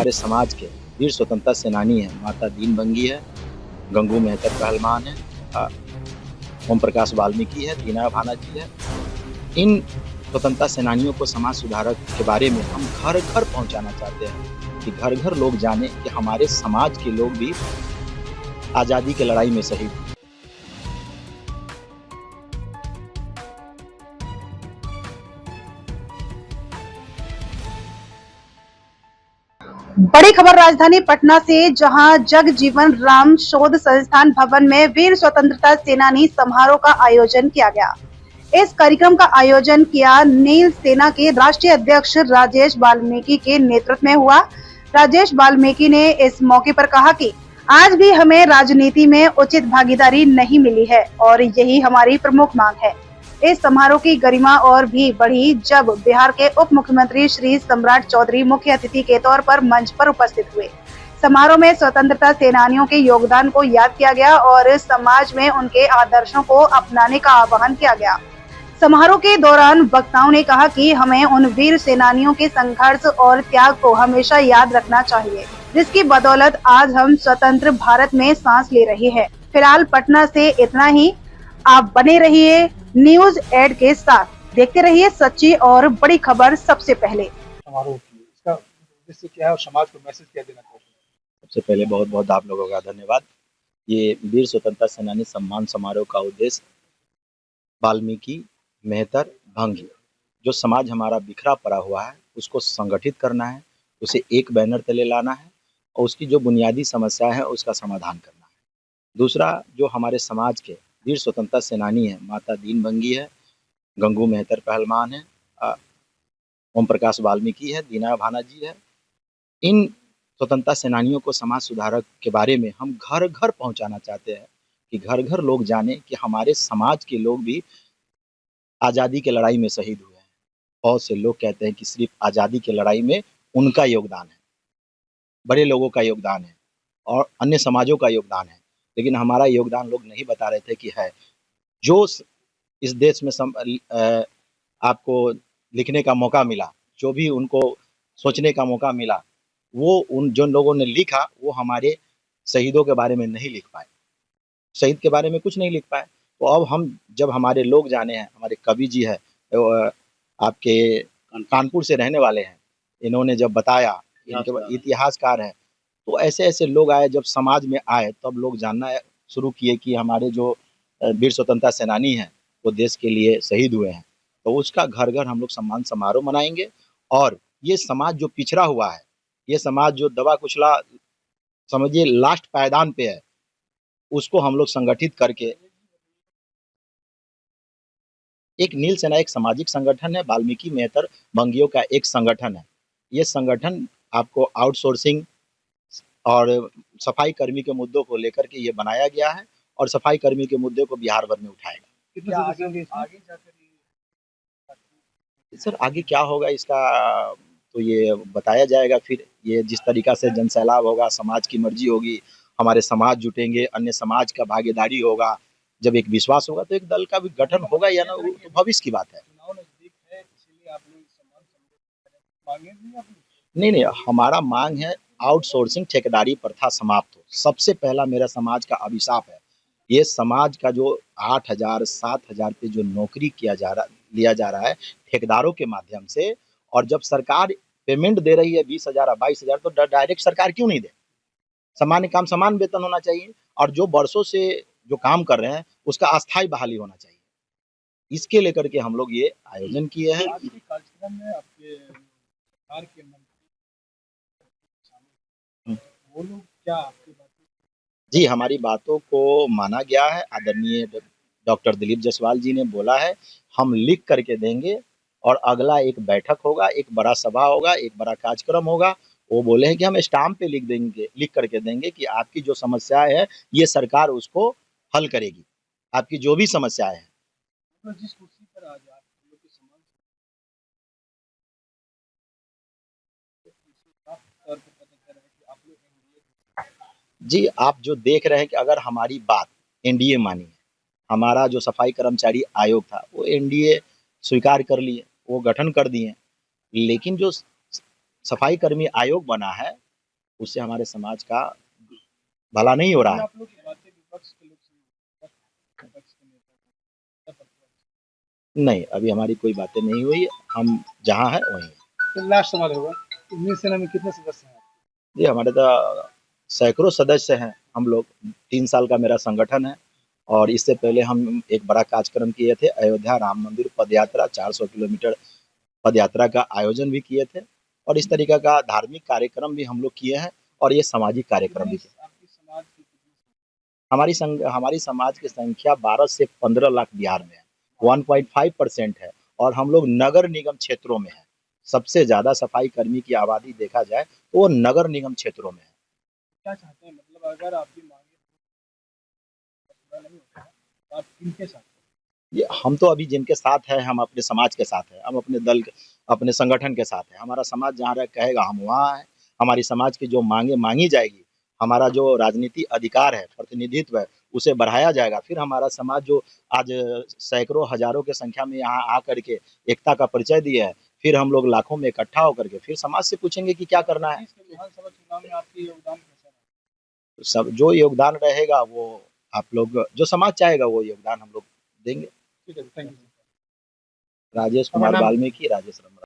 हमारे समाज के वीर स्वतंत्रता सेनानी हैं, माता दीनबंगी है, गंगू मेहतर पहलवान है, ओम प्रकाश वाल्मीकि है, दीना भाना जी है। इन स्वतंत्रता सेनानियों को समाज सुधारक के बारे में हम घर-घर पहुँचाना चाहते हैं कि घर-घर लोग जानें कि हमारे समाज के लोग भी आज़ादी की लड़ाई में शहीद हुए। बड़ी खबर राजधानी पटना से, जहां जगजीवन राम शोध संस्थान भवन में वीर स्वतंत्रता सेनानी समारोह का आयोजन किया गया। इस कार्यक्रम का आयोजन किया नील सेना के राष्ट्रीय अध्यक्ष राजेश वाल्मीकि के नेतृत्व में हुआ। राजेश वाल्मीकि ने इस मौके पर कहा कि आज भी हमें राजनीति में उचित भागीदारी नहीं मिली है और यही हमारी प्रमुख मांग है। इस समारोह की गरिमा और भी बढ़ी जब बिहार के उप मुख्यमंत्री श्री सम्राट चौधरी मुख्य अतिथि के तौर पर मंच पर उपस्थित हुए। समारोह में स्वतंत्रता सेनानियों के योगदान को याद किया गया और समाज में उनके आदर्शों को अपनाने का आह्वान किया गया। समारोह के दौरान वक्ताओं ने कहा कि हमें उन वीर सेनानियों के संघर्ष और त्याग को हमेशा याद रखना चाहिए, जिसकी बदौलत आज हम स्वतंत्र भारत में सांस ले रहे हैं। फिलहाल पटना से इतना ही। आप बने रहिए न्यूज एड के साथ, देखते रहिए सच्ची और बड़ी खबर सबसे पहले। समारोह की इसका उद्देश्य क्या है और समाज को मैसेज क्या देना चाहते हैं? सबसे पहले बहुत-बहुत आप लोगों का धन्यवाद। ये वीर स्वतंत्रता सेनानी सम्मान समारोह का उद्देश्य वाल्मीकि, मेहतर, भंगी, जो समाज हमारा बिखरा पड़ा हुआ है, उसको संगठित करना है, उसे एक बैनर तले लाना है और उसकी जो बुनियादी समस्या है, उसका समाधान करना है। दूसरा, जो हमारे समाज के वीर स्वतंत्रता सेनानी हैं, माता दीनबंगी है, गंगू मेहतर पहलवान है, ओम प्रकाश वाल्मीकि है, दीना भाना जी है। इन स्वतंत्रता सेनानियों को समाज सुधारक के बारे में हम घर-घर पहुँचाना चाहते हैं कि घर-घर लोग जानें कि हमारे समाज के लोग भी आज़ादी की लड़ाई में शहीद हुए हैं। बहुत से लोग कहते हैं कि सिर्फ़ आज़ादी की लड़ाई में उनका योगदान है, बड़े लोगों का योगदान है और अन्य समाजों का योगदान है, लेकिन हमारा योगदान लोग नहीं बता रहे थे कि है। जो इस देश में आपको लिखने का मौका मिला, जो भी उनको सोचने का मौका मिला, वो उन जिन लोगों ने लिखा, वो हमारे शहीदों के बारे में नहीं लिख पाए। शहीद के बारे में कुछ नहीं लिख पाए। तो अब हम जब हमारे लोग जाने हैं, हमारे कवि जी हैं, आपके कानपुर से रहने वाले हैं, इन्होंने जब बताया, इनके इतिहासकार हैं, तो ऐसे-ऐसे लोग आए, जब समाज में आए, तब लोग जानना शुरू किए कि हमारे जो वीर स्वतंत्रता सेनानी हैं, वो देश के लिए शहीद हुए हैं। तो उसका घर-घर हम लोग सम्मान समारोह मनाएँगे और ये समाज जो पिछड़ा हुआ है, ये समाज जो दबा-कुचला समझिए लास्ट पायदान पे है, उसको हम लोग संगठित करके एक नील सेना एक सामाजिक संगठन है, वाल्मीकि मेहतर भंगियों का एक संगठन है। ये संगठन आपको आउटसोर्सिंग और सफाई कर्मी के मुद्दों को लेकर के ये बनाया गया है और सफाई कर्मी के मुद्दे को बिहार भर में उठाएगा। कितना आगे जाकर सर आगे क्या होगा इसका तो ये बताया जाएगा फिर। ये जिस तरीका से जनसैलाब होगा, समाज की मर्जी होगी, हमारे समाज जुटेंगे, अन्य समाज का भागीदारी होगा, जब एक विश्वास होगा तो एक दल का भी गठन होगा या ना, वो तो भविष्य की बात है। चुनाव नजदीक है, इसीलिए आप लोग सम्मान समारोह मांगे नहीं आप लोग? नहीं, हमारा मांग है आउटसोर्सिंग ठेकेदारी प्रथा समाप्त हो। सबसे पहला मेरा समाज का अभिशाप है। ये समाज का जो 8,000 7,000 पे जो नौकरी लिया जा रहा है ठेकेदारों के माध्यम से, और जब सरकार पेमेंट दे रही है 20,000 22,000 तो डायरेक्ट सरकार क्यों नहीं दे? सामान्य काम समान वेतन होना चाहिए और जो वर्षों से जो काम कर रहे हैं उसका अस्थायी बहाली होना चाहिए। इसके लेकर के हम लोग ये आयोजन किए हैं। आज के कार्यक्रम में आपके बिहार के मंत्री शामिल, वो लोग क्या आपकी बात? जी, हमारी बातों को माना गया है। आदरणीय डॉक्टर दिलीप जायसवाल जी ने बोला है, हम लिख करके देंगे और अगला एक बैठक होगा, एक बड़ा सभा होगा, एक बड़ा कार्यक्रम होगा। वो बोले हैं कि हम स्टाम्प पे लिख करके देंगे कि आपकी जो समस्याएँ हैं, ये सरकार उसको हल करेगी। आपकी जो भी समस्याएँ हैं। तो जिस कुर्सी पर आज आप लोग के सम्मान साफ तौर पर पता चल रहा है कि आप लोग एनडीए। जी, आप जो देख रहे हैं कि अगर हमारी बात एनडीए मानी है, हमारा जो सफाई कर्मचारी आयोग था, वो एनडीए स्वीकार कर लिए, वो गठन कर दिए। लेकिन जो सफाई कर्मी आयोग बना है, उससे हमारे समाज का भला नहीं हो रहा है। आप लोग की बातें विपक्ष के लोग सुन, विपक्ष के नेता को, क्या प्रतिपक्ष। नहीं, अभी हमारी कोई बातें नहीं हुई, हम जहाँ हैं वहीं हैं। तो लास्ट सवाल होगा, नील सेना में कितने सदस्य हैं? ये हमारे तो सैकड़ों सदस्य हैं हम लोग। 3 साल का मेरा संगठन है और इससे पहले हम एक बड़ा कार्यक्रम किए थे, अयोध्या राम मंदिर पदयात्रा, 400 किलोमीटर पदयात्रा का आयोजन भी किए थे और इस तरीके का धार्मिक कार्यक्रम भी हम लोग किए हैं और ये सामाजिक कार्यक्रम भी किए। आपकी समाज की कितनी, हमारी समाज की संख्या 12 से 15 लाख बिहार में है, 1.5% है और हम लोग नगर निगम क्षेत्रों में हैं। सबसे ज़्यादा सफाई कर्मी की आबादी देखा जाए तो वो नगर निगम क्षेत्रों में है। क्या चाहते हैं, मतलब अगर आपकी मांगे पूरा नहीं होता है, तो आप किनके साथ हैं? ये हम तो अभी जिनके साथ हैं, हम अपने समाज के साथ हैं, हम अपने दल, अपने संगठन के साथ हैं। हमारा समाज जहाँ रह कहेगा हम वहाँ हैं। हमारी समाज की जो मांगे मांगी जाएगी, हमारा जो राजनीति अधिकार है, प्रतिनिधित्व है, उसे बढ़ाया जाएगा। फिर हमारा समाज जो आज सैकड़ों हजारों की संख्या में यहाँ आकर के एकता का परिचय दिए है, फिर हम लोग लाखों में इकट्ठा होकर के फिर समाज से पूछेंगे कि क्या करना है। इस विधानसभा चुनाव में आपकी योगदान कैसा रहा? सब जो योगदान रहेगा वो आप लोग, जो समाज चाहेगा वो योगदान हम लोग देंगे। ठीक है, थैंक यू। राजेश कुमार वाल्मीकि, राजेश रमरा।